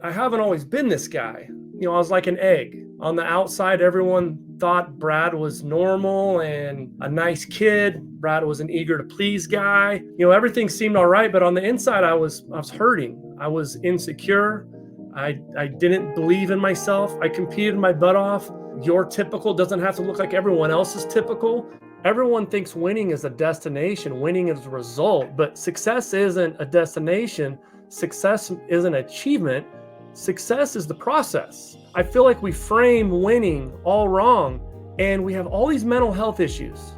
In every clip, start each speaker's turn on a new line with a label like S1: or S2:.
S1: I haven't always been this guy. I was like an egg. On the outside, everyone thought Brad was normal and a nice kid. Brad was an eager to please guy. Everything seemed all right, but on the inside, I was hurting. I was insecure. I didn't believe in myself. I competed my butt off. Your typical doesn't have to look like everyone else's typical. Everyone thinks winning is a destination, winning is a result, but success isn't a destination. Success is an achievement. Success is the process. I feel like we frame winning all wrong, and we have all these mental health issues.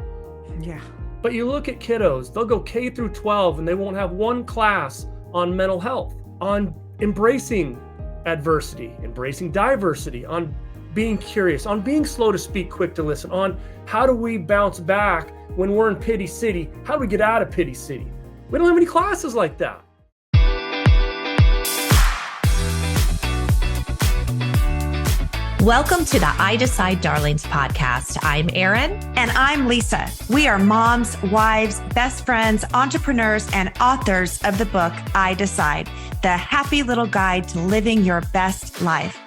S2: Yeah.
S1: But you look at kiddos, they'll go K through 12 and they won't have one class on mental health, on embracing adversity, embracing diversity, on being curious, on being slow to speak, quick to listen, on how do we bounce back when we're in pity city? How do we get out of pity city? We don't have any classes like that.
S3: Welcome to the I Decide Darlings podcast. I'm Erin.
S2: And I'm Lisa. We are moms, wives, best friends, entrepreneurs, and authors of the book, I Decide, the happy little guide to living your best life.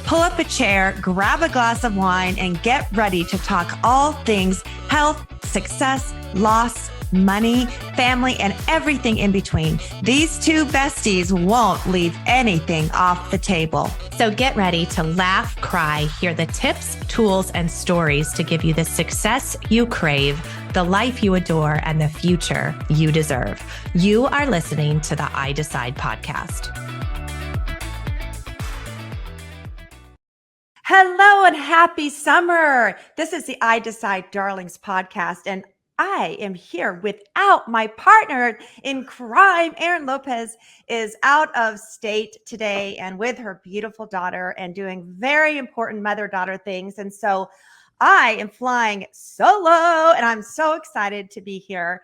S2: Pull up a chair, grab a glass of wine, and get ready to talk all things health, success, loss, money, family, and everything in between. These two besties won't leave anything off the table.
S3: So get ready to laugh, cry, hear the tips, tools, and stories to give you the success you crave, the life you adore, and the future you deserve. You are listening to the I Decide podcast.
S2: Hello and happy summer. This is the I Decide Darlings podcast, and I am here without my partner in crime. Erin Lopez is out of state today and with her beautiful daughter and doing very important mother-daughter things. And so I am flying solo and I'm so excited to be here.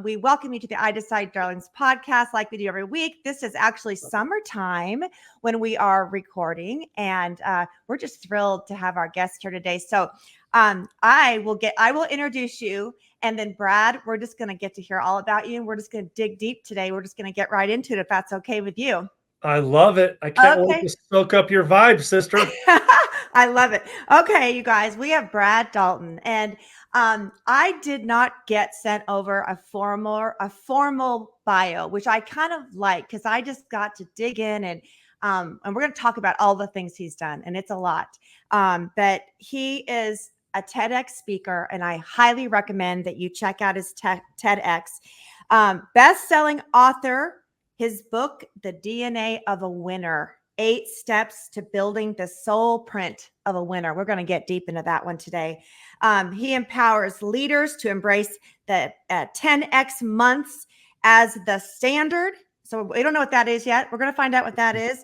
S2: We welcome you to the I Decide Darlings podcast like we do every week. This is actually summertime when we are recording, and we're just thrilled to have our guest here today. So I will introduce you. And then Brad, we're just going to get to hear all about you. And we're just going to dig deep today. We're just going to get right into it if that's okay with you.
S1: I love it. I can't wait to soak up your vibe, sister.
S2: I love it. Okay, you guys, we have Brad Dalton. And I did not get sent over a formal bio, which I kind of like because I just got to dig in and we're going to talk about all the things he's done. And it's a lot. But he is a TEDx speaker, and I highly recommend that you check out his TEDx. Best-selling author, his book, The DNA of a Winner, 8 Steps to Building the Soul Print of a Winner. We're going to get deep into that one today. He empowers leaders to embrace the 10X months as the standard. So we don't know what that is yet. We're going to find out what that is.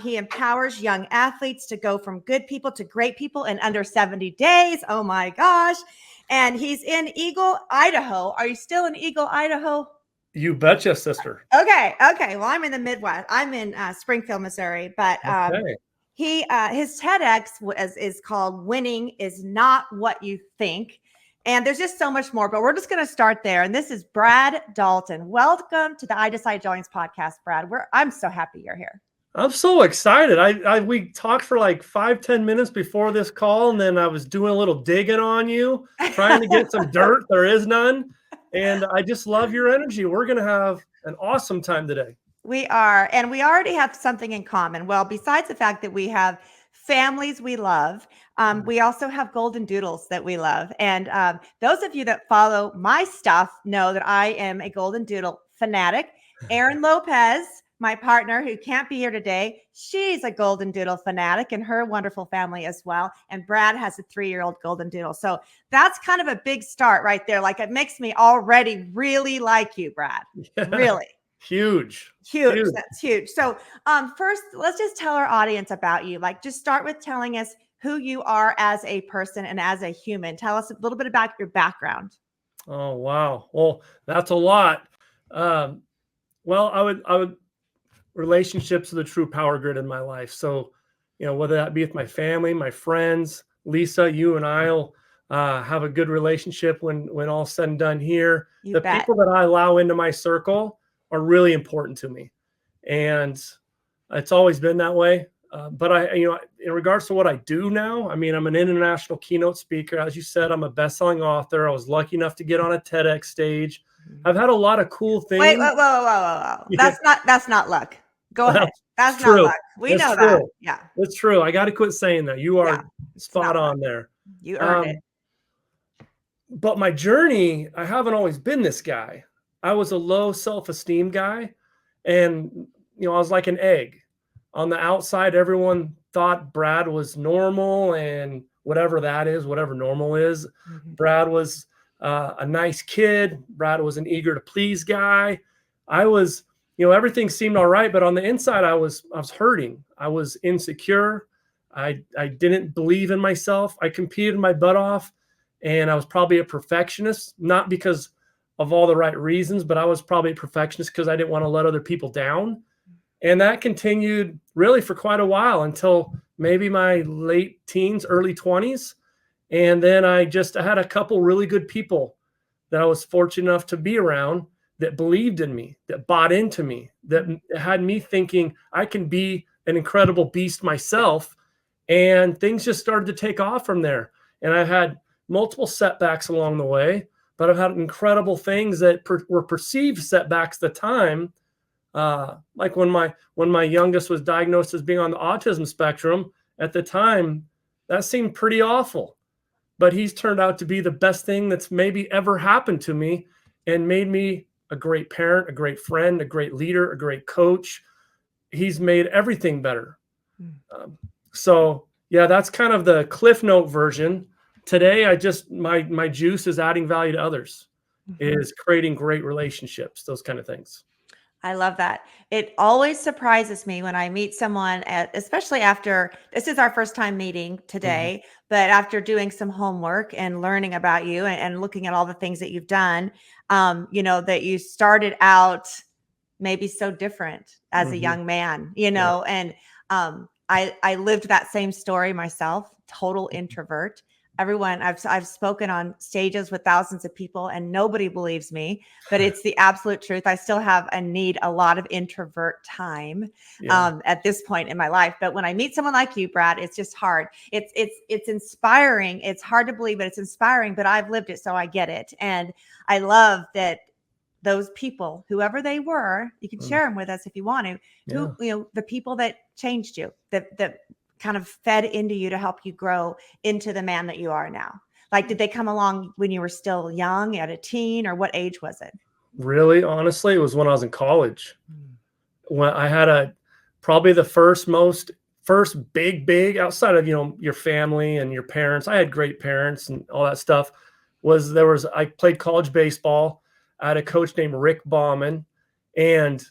S2: He empowers young athletes to go from good people to great people in under 70 days. Oh my gosh. And he's in Eagle, Idaho. Are you still in Eagle, Idaho?
S1: You betcha, sister.
S2: Okay. Well, I'm in the Midwest. I'm in Springfield, Missouri. But his TEDx is called Winning is Not What You Think. And there's just so much more, but we're just going to start there. And this is Brad Dalton. Welcome to the I Decide Darlings podcast, Brad. I'm so happy you're here.
S1: I'm so excited. We talked for like 5-10 minutes before this call, and then I was doing a little digging on you, trying to get some dirt. There is none. And I just love your energy. We're going to have an awesome time today.
S2: We are. And we already have something in common. Well, besides the fact that we have families we love, we also have golden doodles that we love. And those of you that follow my stuff know that I am a golden doodle fanatic. Erin Lopez, my partner who can't be here today, she's a golden doodle fanatic and her wonderful family as well. And Brad has a 3-year-old golden doodle. So that's kind of a big start right there. Like, it makes me already really like you, Brad. Yeah. Really.
S1: Huge.
S2: That's huge. So first, let's just tell our audience about you. Like, just start with telling us who you are as a person and as a human. Tell us a little bit about your background.
S1: Oh, wow. Well, that's a lot. Well, I would relationships are the true power grid in my life. So, whether that be with my family, my friends, Lisa, you and I'll have a good relationship when all's said and done here.
S2: You bet.
S1: People that I allow into my circle are really important to me. And It's always been that way. But in regards to what I do now, I mean, I'm an international keynote speaker. As you said, I'm a best-selling author. I was lucky enough to get on a TEDx stage.
S2: Mhm.
S1: I've had a lot of cool
S2: Wait,
S1: things.
S2: whoa, whoa, whoa, whoa, whoa.
S1: Yeah,
S2: That's not luck. Go ahead.
S1: well, it's
S2: That's not
S1: true.
S2: luck. We
S1: It's
S2: know that.
S1: true.
S2: Yeah.
S1: It's true. I got to quit saying that. You
S2: Yeah.
S1: are
S2: It's not
S1: spot
S2: luck.
S1: on there.
S2: You earned it.
S1: Um, but my journey, I haven't always been this guy. I was a low self-esteem guy, and I was like an egg. On the outside, everyone thought Brad was normal, and whatever that is, whatever normal is.
S2: Mhm.
S1: Brad was a nice kid. Brad was an eager to please guy. I was, everything seemed all right, but on the inside, I was hurting. I was insecure. I didn't believe in myself. I competed my butt off, and I was probably a perfectionist, not because of all the right reasons, but I was probably a perfectionist because I didn't want to let other people down. And that continued really for quite a while until maybe my late teens, early 20s. And then I had a couple really good people that I was fortunate enough to be around that believed in me, that bought into me, that had me thinking I can be an incredible beast myself. And things just started to take off from there. And I've had multiple setbacks along the way, but I've had incredible things that were perceived setbacks at the time. Like when my youngest was diagnosed as being on the autism spectrum at the time, that seemed pretty awful. But he's turned out to be the best thing that's maybe ever happened to me, and made me a great parent, a great friend, a great leader, a great coach. He's made everything better.
S2: Mm.
S1: So yeah, that's kind of the Cliff Note version. Today, my juice is adding value to others,
S2: Mhm.
S1: is creating great relationships, those kind of things.
S2: I love that. It always surprises me when I meet someone especially after this is our first time meeting
S1: Mhm.
S2: today, but after doing some homework and learning about you and looking at all the things that you've done, that you started out maybe so different as a
S1: Mhm.
S2: young man,
S1: Yeah.
S2: and I lived that same story myself, total introvert. Everyone I've spoken on stages with thousands of people and nobody believes me, but it's the absolute truth. I still have a need a lot of introvert time
S1: Yeah.
S2: at this point in my life. But when I meet someone like you, Brad, it's just hard. It's inspiring. It's hard to believe, but it's inspiring. But I've lived it, so I get it. And I love that those people, whoever they were, you can
S1: Mm.
S2: share them with us if you want to,
S1: Yeah.
S2: the people that changed you, that kind of fed into you to help you grow into the man that you are now. Like, did they come along when you were still young, at a teen, or what age was it?
S1: Really, honestly, it was when I was in college.
S2: Mm.
S1: When I had probably the first big outside of, your family and your parents. I had great parents and all that stuff. I played college baseball. I had a coach named Rick Bauman, and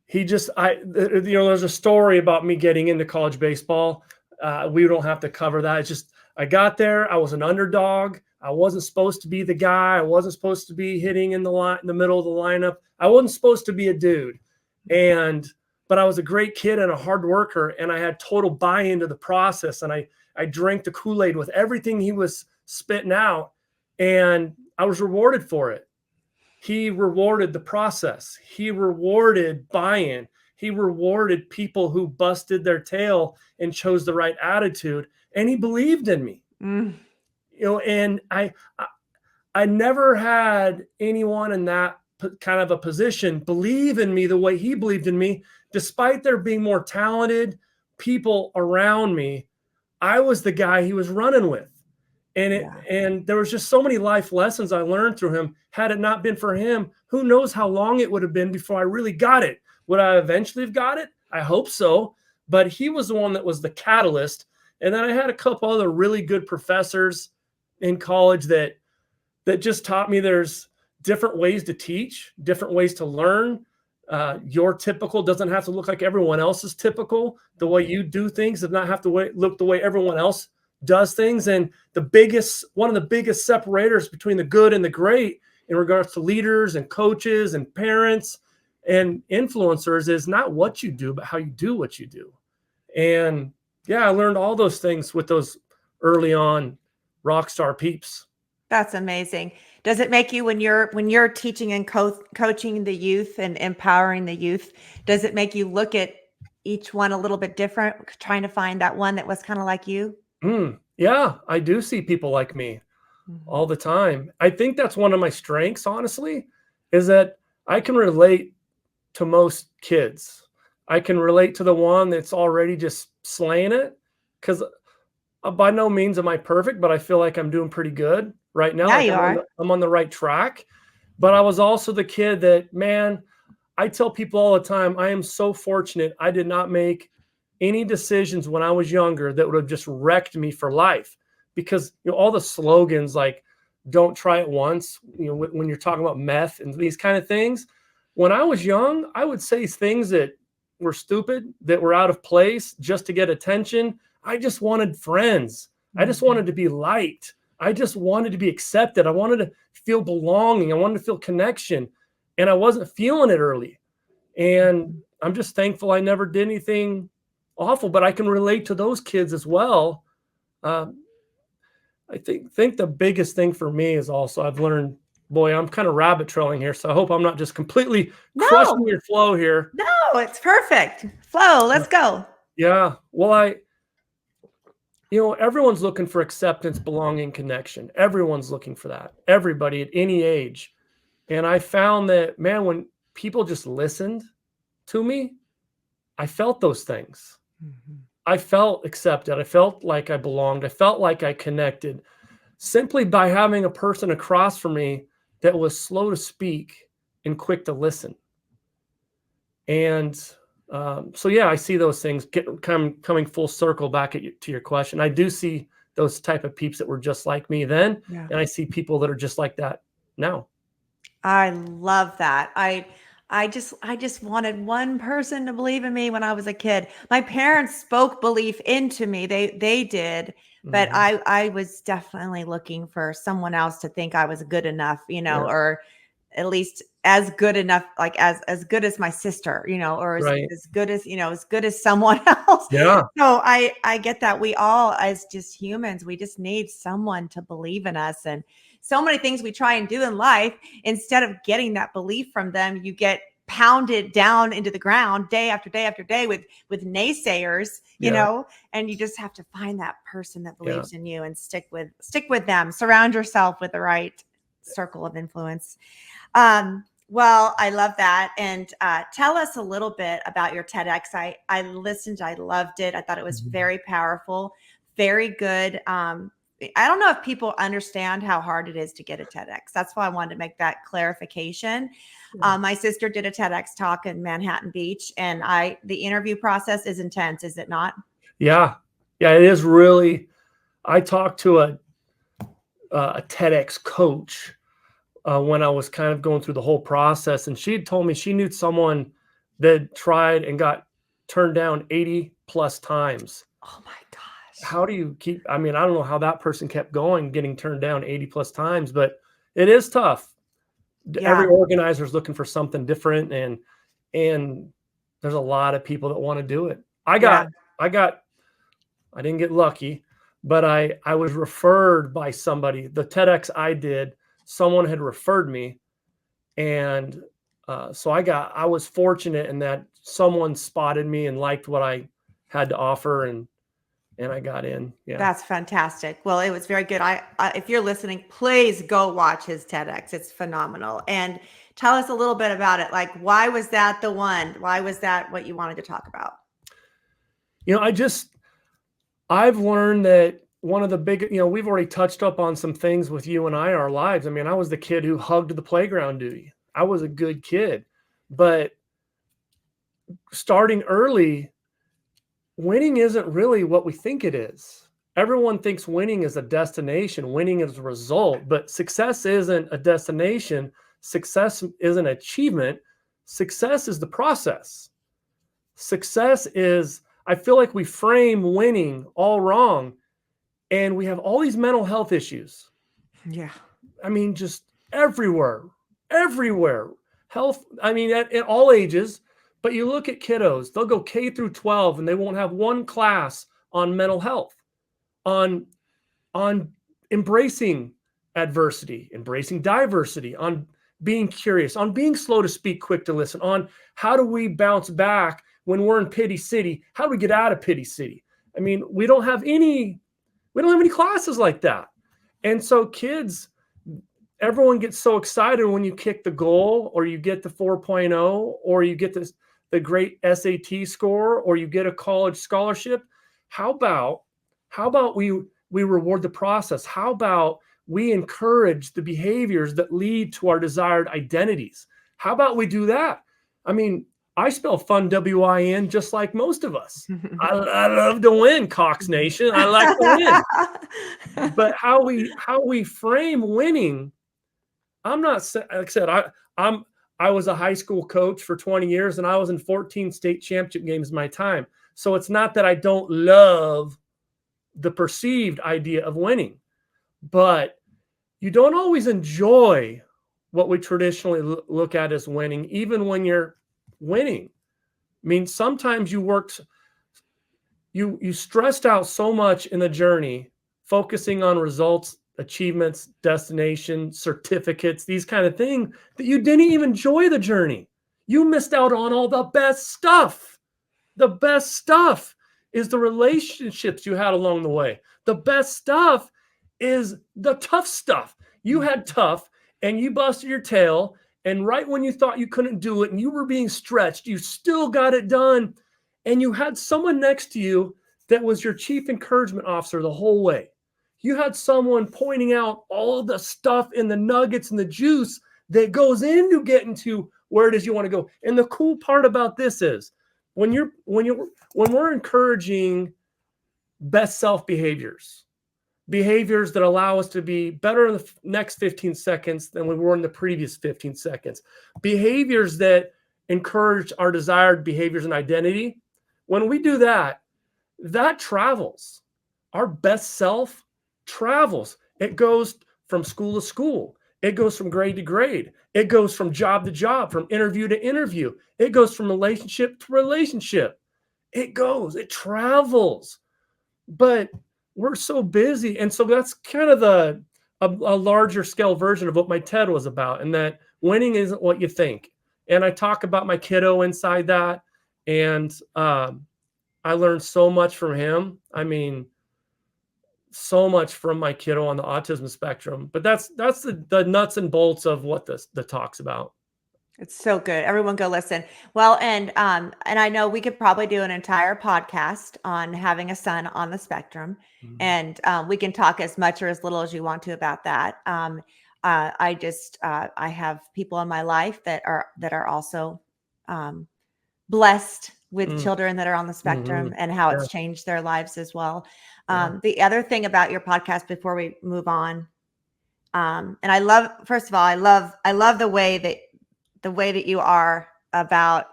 S1: there's a story about me getting into college baseball. We don't have to cover that. It's just, I got there. I was an underdog. I wasn't supposed to be the guy. I wasn't supposed to be hitting in the middle of the lineup. I wasn't supposed to be a dude. But I was a great kid and a hard worker, and I had total buy-in to the process. And I drank the Kool-Aid with everything he was spitting out, and I was rewarded for it. He rewarded the process. He rewarded buy-in. He rewarded people who busted their tail and chose the right attitude. And he believed in me.
S2: Mm.
S1: And I never had anyone in that kind of a position believe in me the way he believed in me, despite there being more talented people around me. I was the guy he was running with.
S2: Yeah.
S1: And there was just so many life lessons I learned through him. Had it not been for him, who knows how long it would have been before I really got it. Would I eventually have got it? I hope so. But he was the one that was the catalyst. And then I had a couple other really good professors in college that just taught me there's different ways to teach, different ways to learn. Your typical doesn't have to look like everyone else's typical. The way you do things does not have to look the way everyone else does things. And one of the biggest separators between the good and the great in regards to leaders and coaches and parents and influencers is not what you do, but how you do what you do. And yeah, I learned all those things with those early on rock star peeps.
S2: That's amazing. Does it make you, when you're teaching and coaching the youth and empowering the youth, does it make you look at each one a little bit different, trying to find that one that was kind of like you?
S1: Yeah, I do see people like me
S2: Mhm.
S1: all the time. I think that's one of my strengths, honestly, is that I can relate to most kids. I can relate to the one that's already just slaying it, because by no means am I perfect, but I feel like I'm doing pretty good right now.
S2: Yeah,
S1: Like
S2: you are.
S1: I'm on the right track. But I was also the kid that, man, I tell people all the time, I am so fortunate I did not make any decisions when I was younger that would have just wrecked me for life. Because all the slogans like "Don't try it once," when you're talking about meth and these kind of things. When I was young, I would say things that were stupid, that were out of place, just to get attention. I just wanted friends. I just wanted to be liked. I just wanted to be accepted. I wanted to feel belonging. I wanted to feel connection. And I wasn't feeling it early. And I'm just thankful I never did anything awful, but I can relate to those kids as well. Um, I think the biggest thing for me is also I've learned, boy, I'm kind of rabbit trailing here, so I hope I'm not just completely crushing
S2: No,
S1: your flow here.
S2: no, it's perfect. Flo, let's go.
S1: Yeah. Well, everyone's looking for acceptance, belonging, connection. Everyone's looking for that. Everybody at any age. And I found that, man, when people just listened to me, I felt those things. I felt accepted. I felt like I belonged. I felt like I connected simply by having a person across from me that was slow to speak and quick to listen. And so, yeah, I see those things coming full circle back to your question. I do see those type of peeps that were just like me then,
S2: Yeah.
S1: and I see people that are just like that now.
S2: I love that. I just wanted one person to believe in me when I was a kid. My parents spoke belief into me. They did, but
S1: Mhm.
S2: I was definitely looking for someone else to think I was good enough,
S1: Yeah,
S2: or at least as good enough, like as good as my sister, or
S1: right.
S2: as good as, as good as someone else.
S1: Yeah,
S2: So I get that. We all, as just humans, we just need someone to believe in us. And so many things we try and do in life, instead of getting that belief from them, you get pounded down into the ground day after day after day with naysayers,
S1: yeah,
S2: and you just have to find that person that
S1: yeah.
S2: believes in you and stick with them. Surround yourself with the right circle of influence. Well, I love that. And tell us a little bit about your TEDx. I listened, I loved it. I thought it was
S1: Mhm.
S2: very powerful, very good. I don't know if people understand how hard it is to get a TEDx. That's why I wanted to make that clarification.
S1: Yeah.
S2: My sister did a TEDx talk in Manhattan Beach, and the interview process is intense, is it not?
S1: Yeah, yeah, it is really. I talked to a TEDx coach when I was kind of going through the whole process, and she had told me she knew someone that tried and got turned down 80 plus times.
S2: Oh my gosh.
S1: How do you keep? I mean, I don't know how that person kept going, getting turned down 80 plus times, but it is tough. Every
S2: Yeah.
S1: organizer is looking for something different, and there's a lot of people that want to do it.
S2: Yeah.
S1: I got I didn't get lucky, but I was referred by somebody. The TEDx I did, someone had referred me, and so I was fortunate in that someone spotted me and liked what I had to offer, and I got in. Yeah.
S2: That's fantastic. Well, it was very good. If you're listening, please go watch his TEDx. It's phenomenal. And tell us a little bit about it. Like, why was that the one? Why was that what you wanted to talk about?
S1: I've learned that one of the big, we've already touched up on some things with you and I, our lives. I mean, I was the kid who hugged the playground duty. I was a good kid, but starting early, winning isn't really what we think it is. Everyone thinks winning is a destination, winning is a result, but success isn't a destination. Success is an achievement. Success is the process. Success is, I feel like we frame winning all wrong, and we have all these mental health issues.
S2: Yeah.
S1: I mean, just everywhere, everywhere. Health, I mean, at all ages. But you look at kiddos, they'll go K through 12 and they won't have one class on mental health, on embracing adversity, embracing diversity, on being curious, on being slow to speak, quick to listen, on how do we bounce back when we're in Pity City, how do we get out of Pity City? I mean, we don't have any classes like that. And so kids, everyone gets so excited when you kick the goal, or you get the 4.0, or you get the great SAT score, or you get a college scholarship. How about we reward the process? How about we encourage the behaviors that lead to our desired identities? How about we do that? I mean, I spell fun, W-I-N, just like most of us. I love to win, Cox Nation. I like to win. But how we frame winning, I'm not, like I said, I was a high school coach for 20 years, and I was in 14 state championship games in my time. So it's not that I don't love the perceived idea of winning, but you don't always enjoy what we traditionally look at as winning, even when you're winning. I mean, sometimes you stressed out so much in the journey, focusing on results, achievements, destination, certificates, these kind of things, that you didn't even enjoy the journey. You missed out on all the best stuff. The best stuff is the relationships you had along the way. The best stuff is the tough stuff. You had tough, and you busted your tail, and right when you thought you couldn't do it and you were being stretched, you still got it done. And you had someone next to you that was your chief encouragement officer the whole way. You had someone pointing out all the stuff in the nuggets and the juice that goes into getting to where it is you want to go. And the cool part about this is when we're encouraging best self behaviors that allow us to be better in the next 15 seconds than we were in the previous 15 seconds, behaviors that encourage our desired behaviors and identity. When we do that, that travels. Our best self travels. It goes from school to school. It goes from grade to grade. It goes from job to job, from interview to interview. It goes from relationship to relationship. It travels. But we're so busy. And so that's kind of a larger scale version of what my TED was about, and that winning isn't what you think. And I talk about my kiddo inside that. And I learned so much from him. I mean, so much from my kiddo on the autism spectrum. But that's the nuts and bolts of what the talk's about.
S2: It's so good. Everyone go listen. Well, and I know we could probably do an entire podcast on having a son on the spectrum, and we can talk as much or as little as you want to about that. I have people in my life that are also blessed with children that are on the spectrum, and how it's changed their lives as well. The other thing about your podcast before we move on, and I love, first of all, I love the way that you are about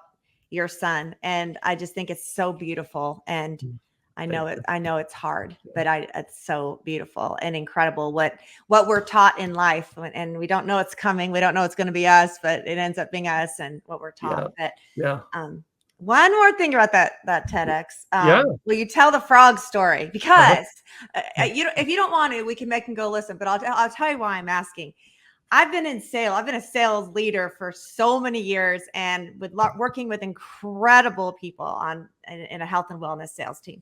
S2: your son. And I just think it's so beautiful. And I know it's hard, but it's so beautiful and incredible what we're taught in life. And we don't know it's coming. We don't know it's going to be us, but it ends up being us and what we're taught. One more thing about that TEDx. Will you tell the frog story? Because if you don't want to, we can make them go listen, but I'll tell you why I'm asking. I've been in sales. I've been a sales leader for so many years, and working with incredible people in a health and wellness sales team.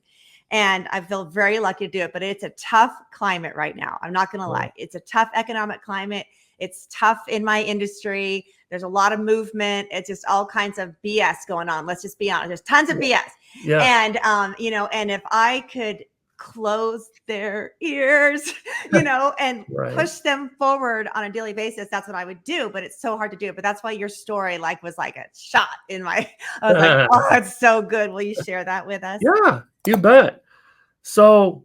S2: And I feel very lucky to do it, but it's a tough climate right now. I'm not going to lie. It's a tough economic climate. It's tough in my industry. There's a lot of movement. It's just all kinds of BS going on. Let's just be honest. There's tons of BS. And, and if I could close their ears, and push them forward on a daily basis, that's what I would do. But it's so hard to do. But that's why your story was like a shot in my, I was like, oh, it's so good. Will you share that with us?
S1: Yeah, you bet. So,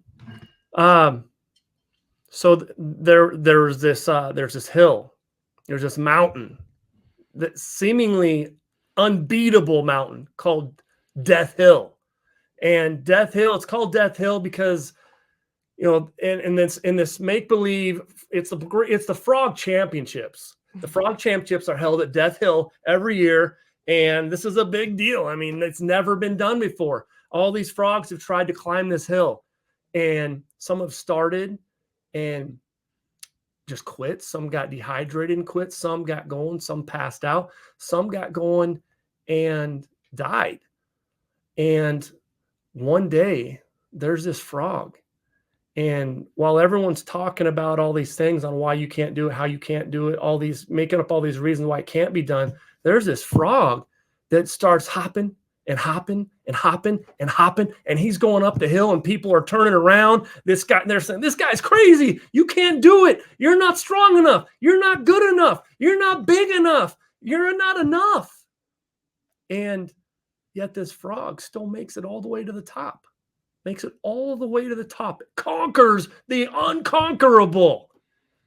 S1: there's this hill, there's this mountain, that seemingly unbeatable mountain called Death Hill. And Death Hill, it's called Death Hill because, in this make-believe, it's the Frog Championships. The Frog Championships are held at Death Hill every year, and this is a big deal. I mean, it's never been done before. All these frogs have tried to climb this hill, and some have started and just quit. Some got dehydrated and quit. Some got going. Some passed out. Some got going and died. And one day there's this frog. And while everyone's talking about all these things on why you can't do it, how you can't do it, all these making up all these reasons why it can't be done, there's this frog that starts hopping and hopping and hopping and hopping, and he's going up the hill, and people are turning around. This guy, they're saying, "This guy's crazy. You can't do it. You're not strong enough. You're not good enough. You're not big enough. You're not enough." And yet this frog still makes it all the way to the top. Makes it all the way to the top. It conquers the unconquerable.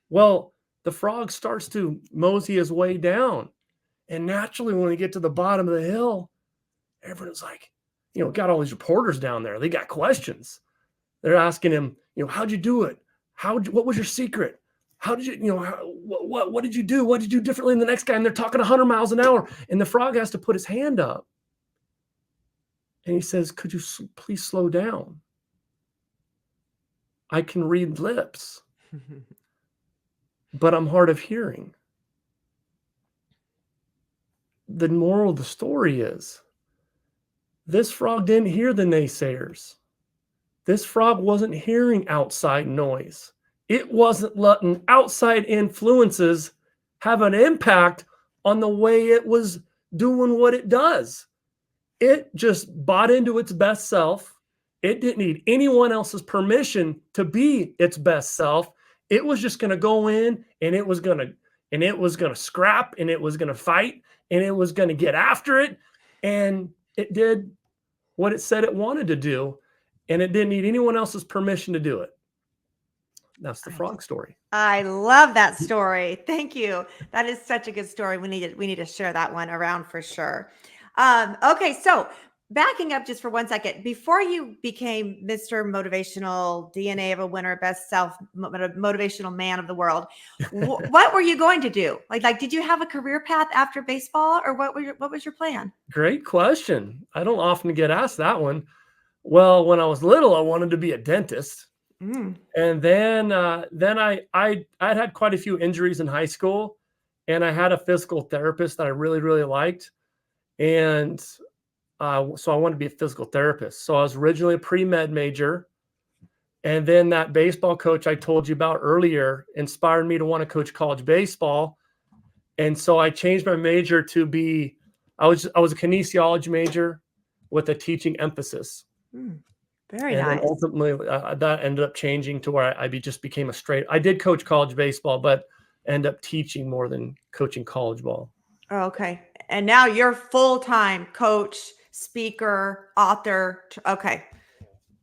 S1: Well, the frog starts to mosey his way down. And naturally, when we get to the bottom of the hill, everyone's like, got all these reporters down there. They got questions. They're asking him, how'd you do it? What was your secret? How did you, what did you do? What did you do differently than the next guy? And they're talking 100 miles an hour. And the frog has to put his hand up. And he says, "Could you please slow down? I can read lips, but I'm hard of hearing." The moral of the story is this frog didn't hear the naysayers. This frog wasn't hearing outside noise. It wasn't letting outside influences have an impact on the way it was doing what it does. It just bought into its best self. It didn't need anyone else's permission to be its best self. It was just going to go in, and it was going to scrap, and it was going to fight, and it was going to get after it. And it did what it said it wanted to do, and it didn't need anyone else's permission to do it. That's the frog story.
S2: I love that story. Thank you. That is such a good story. We need to share that one around for sure. Okay, so backing up just for 1 second, before you became Mr. Motivational, DNA of a winner, best self, motivational man of the world, what were you going to do? Like, did you have a career path after baseball, or what was your plan?
S1: Great question. I don't often get asked that one. Well, when I was little, I wanted to be a dentist. And then I'd had quite a few injuries in high school, and I had a physical therapist that I really, really liked. And so I wanted to be a physical therapist. So I was originally a pre-med major. And then that baseball coach I told you about earlier inspired me to want to coach college baseball. And so I changed my major to be, I was a kinesiology major with a teaching emphasis.
S2: Very
S1: and
S2: nice.
S1: then ultimately that ended up changing to where I just became I did coach college baseball, but end up teaching more than coaching college ball.
S2: Oh, okay. And now you're full-time coach, speaker, author. Okay.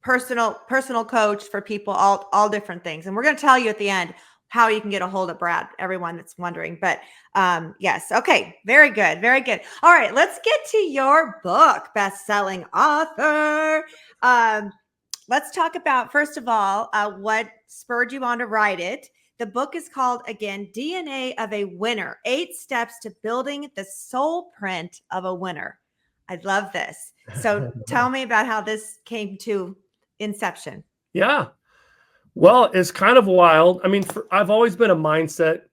S2: Personal coach for people, all different things. And we're going to tell you at the end how you can get a hold of Brad, everyone that's wondering. But yes. Okay. Very good. Very good. All right. Let's get to your book, best-selling author. Let's talk about, first of all, what spurred you on to write it. The book is called, again, DNA of a Winner, 8 Steps to Building the Soul Print of a Winner. I love this. So tell me about how this came to inception.
S1: Yeah. Well, it's kind of wild. I mean, I've always been a mindset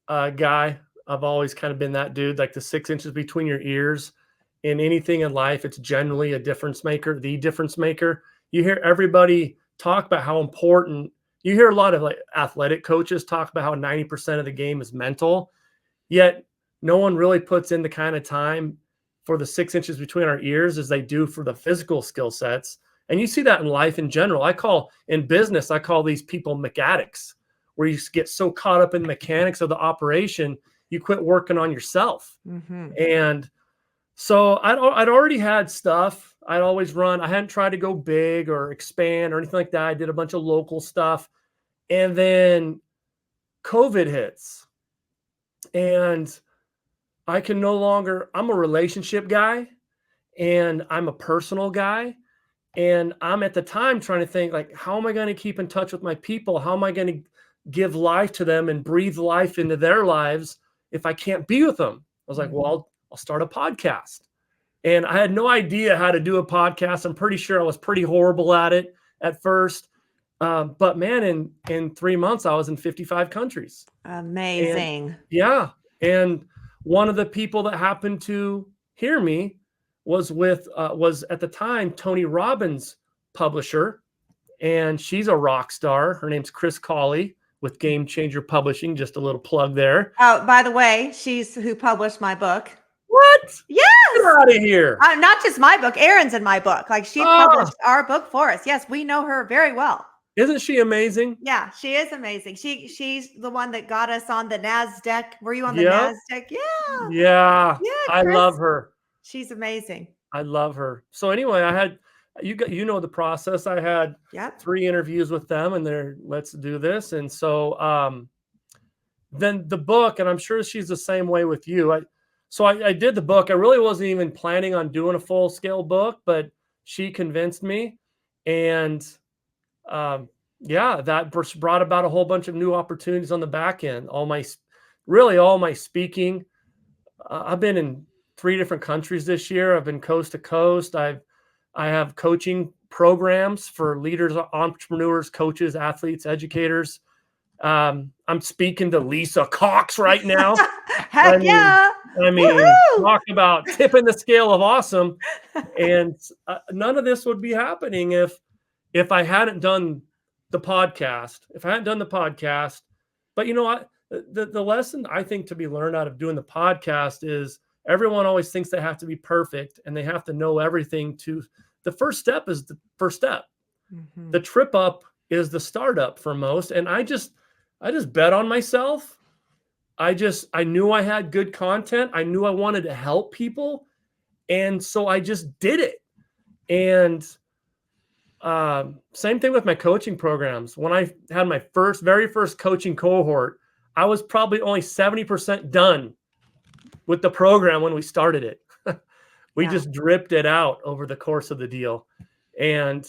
S1: guy. I've always kind of been that dude, like the 6 inches between your ears. In anything in life, it's generally a difference maker, the difference maker. You hear everybody talk about how important. You hear a lot of like athletic coaches talk about how 90% of the game is mental, yet no one really puts in the kind of time for the 6 inches between our ears as they do for the physical skill sets. And you see that in life in general. In business, I call these people mechanics, where you get so caught up in the mechanics of the operation, you quit working on yourself. And so I'd already had stuff. I'd always run. I hadn't tried to go big or expand or anything like that. I did a bunch of local stuff. And then COVID hits. And I'm a relationship guy, and I'm a personal guy. And I'm at the time trying to think, like, how am I going to keep in touch with my people? How am I going to give life to them and breathe life into their lives if I can't be with them? I was like, well, I'll start a podcast. And I had no idea how to do a podcast. I'm pretty sure I was pretty horrible at it at first. But man, in 3 months, I was in 55 countries.
S2: Amazing.
S1: And one of the people that happened to hear me was at the time Tony Robbins' publisher, and she's a rock star. Her name's Chris Cawley with Game Changer Publishing. Just a little plug there.
S2: Oh, by the way, she's who published my book.
S1: What?
S2: Yes.
S1: Get out of here.
S2: Not just my book, Erin's in my book. Like she published our book for us. Yes, we know her very well.
S1: Isn't she amazing?
S2: Yeah, she is amazing. She's the one that got us on the NASDAQ. Were you on the NASDAQ? Yeah.
S1: Yeah.
S2: Yeah.
S1: I love her.
S2: She's amazing.
S1: I love her. So anyway, I had you know the process. I had 3 interviews with them, and they're let's do this. And so then the book, and I'm sure she's the same way with you. I did the book. I really wasn't even planning on doing a full scale book, but she convinced me, and that brought about a whole bunch of new opportunities on the back end. All my speaking. I've been in 3 different countries this year. I've been coast to coast. I have coaching programs for leaders, entrepreneurs, coaches, athletes, educators. I'm speaking to Lisa Cox right now.
S2: Heck yeah.
S1: I mean, talk about tipping the scale of awesome. And none of this would be happening if I hadn't done the podcast. But you know what? The lesson I think to be learned out of doing the podcast is everyone always thinks they have to be perfect and they have to know everything. The first step is the first step. Mm-hmm. The trip up is the startup for most. And I just bet on myself. I knew I had good content. I knew I wanted to help people. And so I just did it. And same thing with my coaching programs. When I had my very first coaching cohort, I was probably only 70% done with the program when we started it. We just dripped it out over the course of the deal. And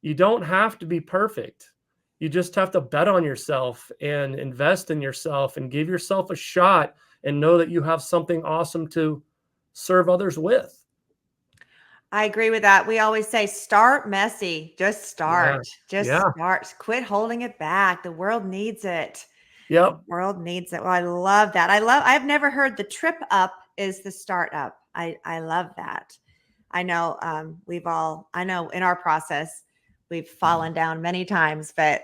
S1: you don't have to be perfect. You just have to bet on yourself and invest in yourself and give yourself a shot and know that you have something awesome to serve others with.
S2: I agree with that. We always say, start messy. Just start. Start. Quit holding it back. The world needs it.
S1: Yep.
S2: The world needs it. Well, I love that. I've never heard the trip up is the start up. I love that. I know I know in our process, we've fallen down many times, but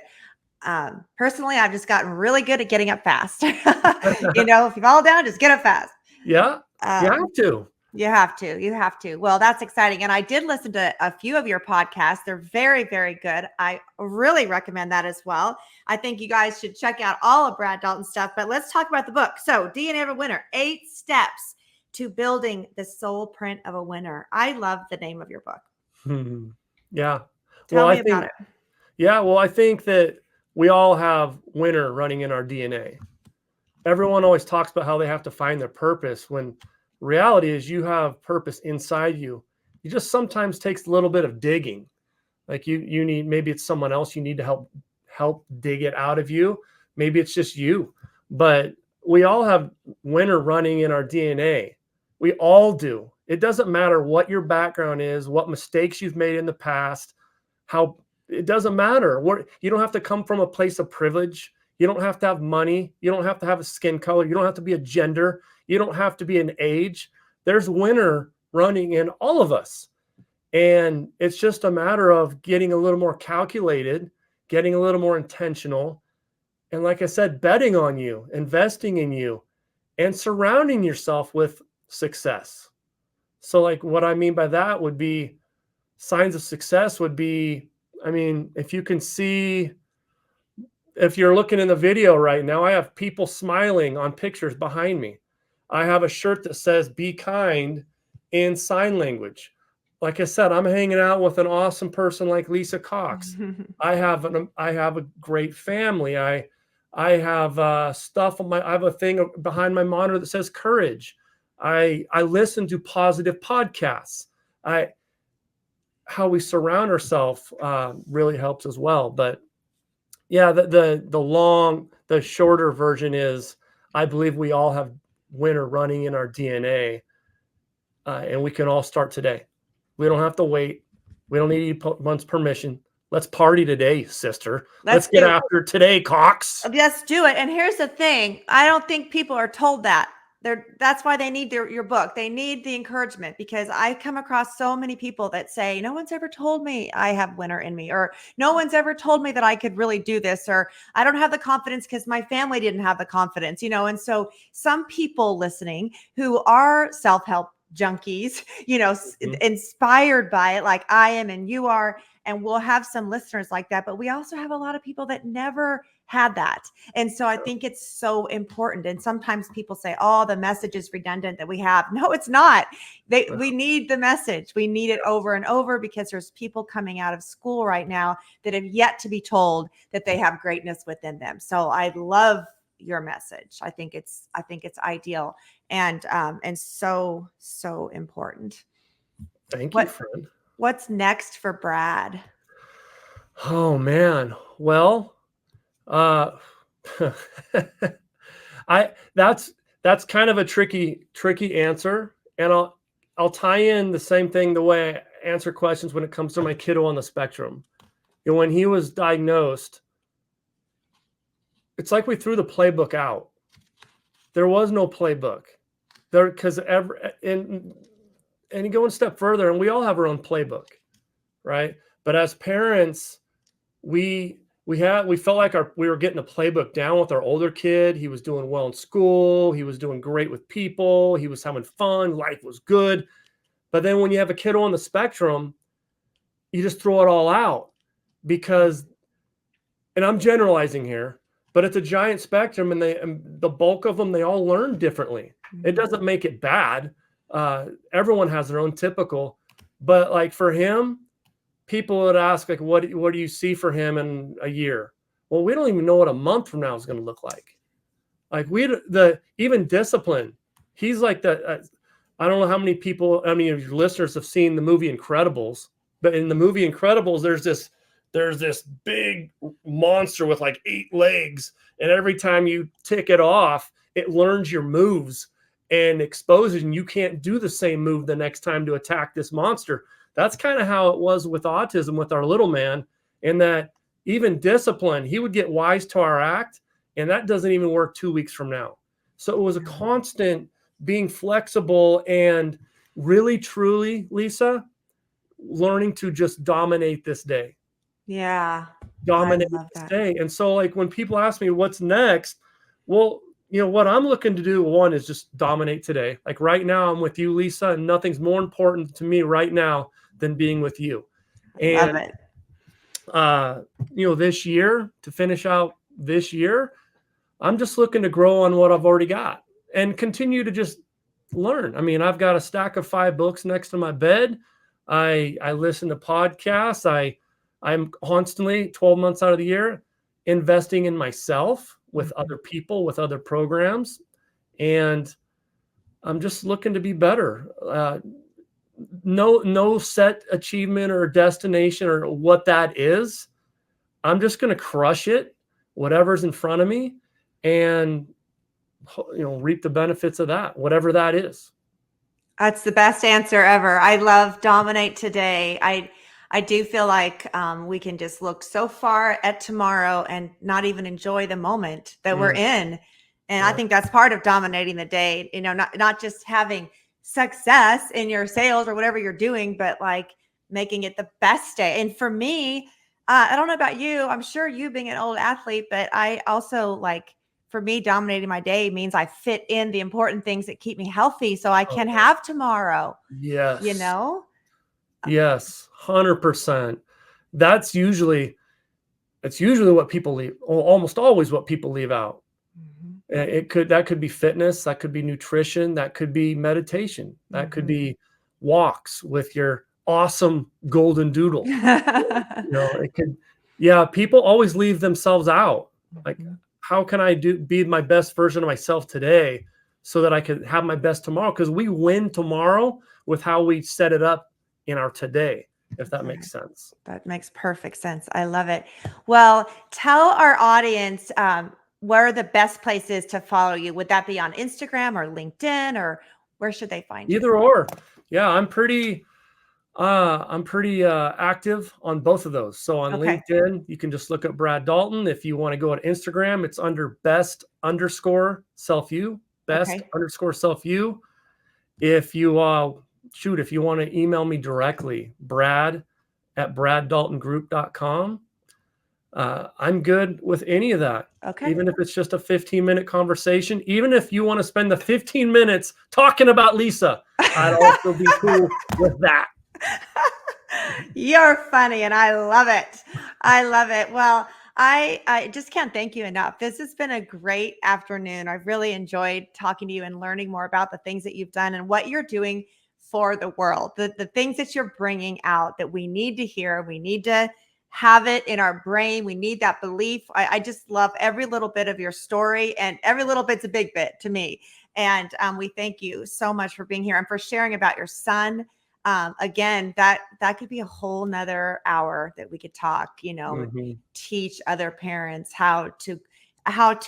S2: personally, I've just gotten really good at getting up fast. If you fall down, just get up fast.
S1: Yeah. You have to.
S2: You have to. Well, that's exciting. And I did listen to a few of your podcasts. They're very, very good. I really recommend that as well. I think you guys should check out all of Brad Dalton's stuff, but let's talk about the book. So DNA of a Winner, 8 Steps to Building the Soul Print of a Winner. I love the name of your book.
S1: Yeah.
S2: Tell me about it.
S1: Yeah. Well, I think that we all have winner running in our DNA. Everyone always talks about how they have to find their purpose when reality is you have purpose inside you. It just sometimes takes a little bit of digging. Like you need, maybe it's someone else you need to help dig it out of you. Maybe it's just you, but we all have winner running in our DNA. We all do. It doesn't matter what your background is, what mistakes you've made in the past, it doesn't matter. You don't have to come from a place of privilege. You don't have to have money. You don't have to have a skin color. You don't have to be a gender. You don't have to be an age. There's winner running in all of us. And it's just a matter of getting a little more calculated, getting a little more intentional. And like I said, betting on you, investing in you, and surrounding yourself with success. So like what I mean by that would be signs of success would be, if you can see, if you're looking in the video right now, I have people smiling on pictures behind me. I have a shirt that says "Be kind" in sign language. Like I said, I'm hanging out with an awesome person like Lisa Cox. I have a great family. I have stuff on I have a thing behind my monitor that says courage. I listen to positive podcasts. How we surround ourselves really helps as well. But yeah, the shorter version is I believe we all have winner running in our DNA, and we can all start today. We don't have to wait. We don't need anyone's permission. Let's party today, sister. Let's get after today, Cox.
S2: Let's do it. And here's the thing. I don't think people are told that. That's why they need your book. They need the encouragement, because I come across so many people that say, no one's ever told me I have winner in me, or no one's ever told me that I could really do this, or I don't have the confidence because my family didn't have the confidence, and so some people listening who are self-help junkies, inspired by it, like I am and you are, and we'll have some listeners like that, but we also have a lot of people that never had that. And so I think it's so important. And sometimes people say, oh, the message is redundant that we have. No, it's not. We need the message. We need it over and over, because there's people coming out of school right now that have yet to be told that they have greatness within them. So I love your message. I think it's ideal and so important.
S1: Thank you, friend.
S2: What's next for Brad?
S1: Oh man. Well, that's kind of a tricky answer. And I'll tie in the same thing, the way I answer questions when it comes to my kiddo on the spectrum. When he was diagnosed, it's like we threw the playbook out. There was no playbook there, because and you go one step further, and we all have our own playbook, right? But as parents, we felt like we were getting a playbook down with our older kid. He was doing well in school. He was doing great with people. He was having fun. Life was good. But then when you have a kiddo on the spectrum, you just throw it all out, because, and I'm generalizing here, but it's a giant spectrum, and the bulk of them, they all learn differently. It doesn't make it bad. Everyone has their own typical, but like for him, people would ask, like, what do you see for him in a year? Well, we don't even know what a month from now is going to look like. Like even discipline. He's like that. I don't know how many of your listeners have seen the movie Incredibles, but in the movie Incredibles, there's this big monster with like 8 legs. And every time you tick it off, it learns your moves and exposes, and you can't do the same move the next time to attack this monster. That's kind of how it was with autism with our little man, in that even discipline, he would get wise to our act, and that doesn't even work 2 weeks from now. So it was a constant being flexible and really, truly, Lisa, learning to just dominate this day.
S2: Yeah.
S1: Dominate this day. And so like when people ask me what's next, well, what I'm looking to do, one, is just dominate today. Like right now I'm with you, Lisa, and nothing's more important to me right now than being with you. And
S2: love it.
S1: This year, to finish out this year, I'm just looking to grow on what I've already got and continue to just learn. I mean, I've got a stack of 5 books next to my bed. I listen to podcasts. I'm constantly 12 months out of the year investing in myself with other people, with other programs. And I'm just looking to be better. No set achievement or destination or what that is. I'm just going to crush it, whatever's in front of me, and reap the benefits of that, whatever that is.
S2: That's the best answer ever. I love dominate today. I do feel like we can just look so far at tomorrow and not even enjoy the moment that we're in. And I think that's part of dominating the day, not just having success in your sales or whatever you're doing, but like making it the best day. And for me, I don't know about you, I'm sure you being an old athlete, but I also for me, dominating my day means I fit in the important things that keep me healthy so I can have tomorrow.
S1: Yes.
S2: Yes,
S1: 100%. That's usually what people leave, almost always what people leave out. That could be fitness, that could be nutrition, that could be meditation, that could be walks with your awesome golden doodle. People always leave themselves out. Like, how can I be my best version of myself today so that I could have my best tomorrow? Because we win tomorrow with how we set it up in our today, if that makes sense.
S2: That makes perfect sense. I love it. Well, tell our audience where are the best places to follow you. Would that be on Instagram or LinkedIn, or where should they find you?
S1: Either or. Yeah, I'm pretty active on both of those. So on LinkedIn, you can just look up Brad Dalton. If you want to go on Instagram, it's under best_self-you. best_self-you. If you, if you want to email me directly, brad@braddaltongroup.com. I'm good with any of that.
S2: Okay.
S1: Even if it's just a 15-minute conversation, even if you want to spend the 15 minutes talking about Lisa, I'd also be cool with that.
S2: You're funny, and I love it. I love it. Well, I just can't thank you enough. This has been a great afternoon. I've really enjoyed talking to you and learning more about the things that you've done and what you're doing for the world, the things that you're bringing out that we need to hear. We need to have it in our brain. We need that belief. I just love every little bit of your story, and every little bit's a big bit to me. And we thank you so much for being here and for sharing about your son. Again, that could be a whole nother hour that we could talk, teach other parents how to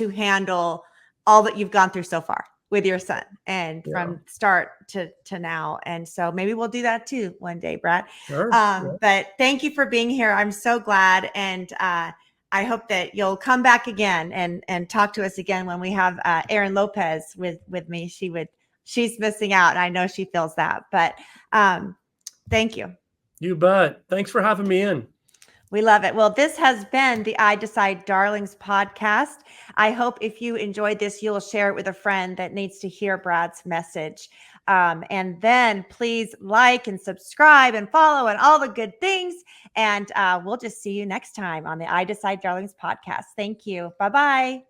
S2: handle all that you've gone through so far with your son, and from start to now. And so maybe we'll do that too one day, Brad.
S1: Sure.
S2: But thank you for being here. I'm so glad. And I hope that you'll come back again and talk to us again when we have Erin Lopez with me. She's missing out, and I know she feels that. But thank you.
S1: You bet. Thanks for having me in.
S2: We love it. Well, this has been the I Decide Darlings podcast. I hope if you enjoyed this, you'll share it with a friend that needs to hear Brad's message. And then please like and subscribe and follow and all the good things. And we'll just see you next time on the I Decide Darlings podcast. Thank you. Bye-bye.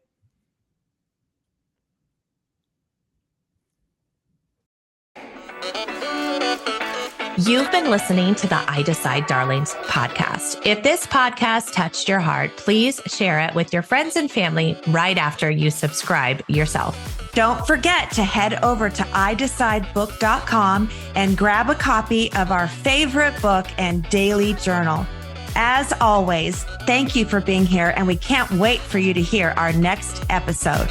S3: You've been listening to the I Decide Darlings podcast. If this podcast touched your heart, please share it with your friends and family right after you subscribe yourself.
S2: Don't forget to head over to iDecideBook.com and grab a copy of our favorite book and daily journal. As always, thank you for being here, and we can't wait for you to hear our next episode.